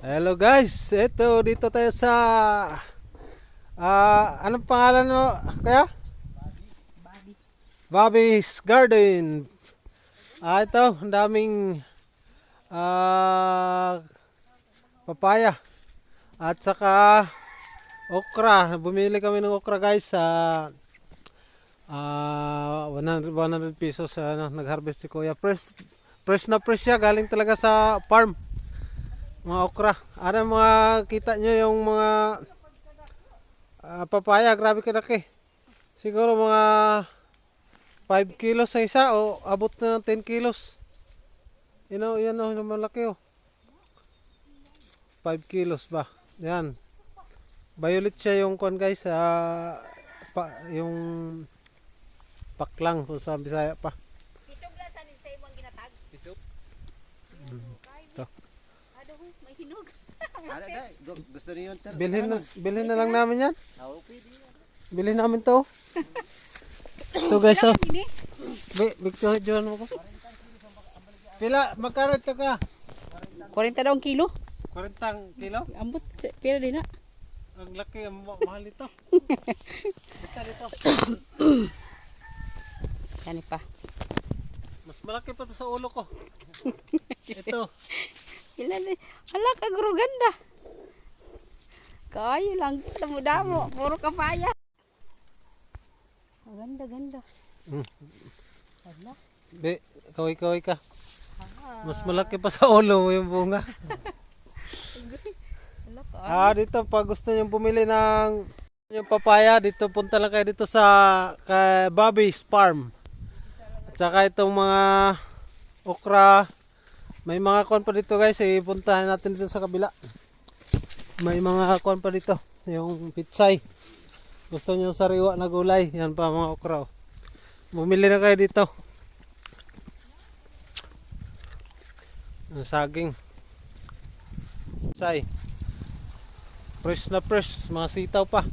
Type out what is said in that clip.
Hello guys, dito tayo sa anong pangalan mo kaya? Bobby's Garden. Ito, ang daming papaya at saka okra. Bumili kami ng okra guys sa 100 pesos. Nag-harvest si Kuya. Fresh na fresh siya, galing talaga sa farm. Mga okra. Ano mga kita nyo yung mga papaya, grabe kalaki. Siguro mga 5 kilos sa isa o abot na ng 10 kilos. Yan o, yung malaki o. 5 kilos ba? Yan. Violet siya yung kon guys. Yung paklang kung sa Bisaya pa. Pisog la sa ni Simon ginatag. Pisok. Ito. May hinog. Ada dai, gusto niyo ter. Bilhin na lang namin yan. Okay di. Bilhin namin to. Ito guys oh. Victor John mo ko. Pila, magkano ito ka? 40 daw ang kilo. 40 kilo? Ambot pira din na. Ang laki, ang mahal ito. Ito. Yan pa. Mas malaki pa to sa ulo ko. Ito. Ilan eh. Hala ka guro ganda. Kayo lang damo-damo, puro kapaya. Ganda. Hala. Kaway ka. Mas malaki pa sa ulo mo yung bunga. Hala ka. Dito pag gusto niyo bumili ng yung papaya, dito punta lang kayo dito sa kay Bobby's Farm. At saka itong mga okra, may mga kon pa dito guys, ipuntahan natin dito sa kabila. May mga kon pa dito, yung pitsay. Gusto niyo sariwa na gulay, yan pa mga okra. Bumili na kayo dito. Ang saging. Pitsay. Fresh na fresh, mga sitaw pa.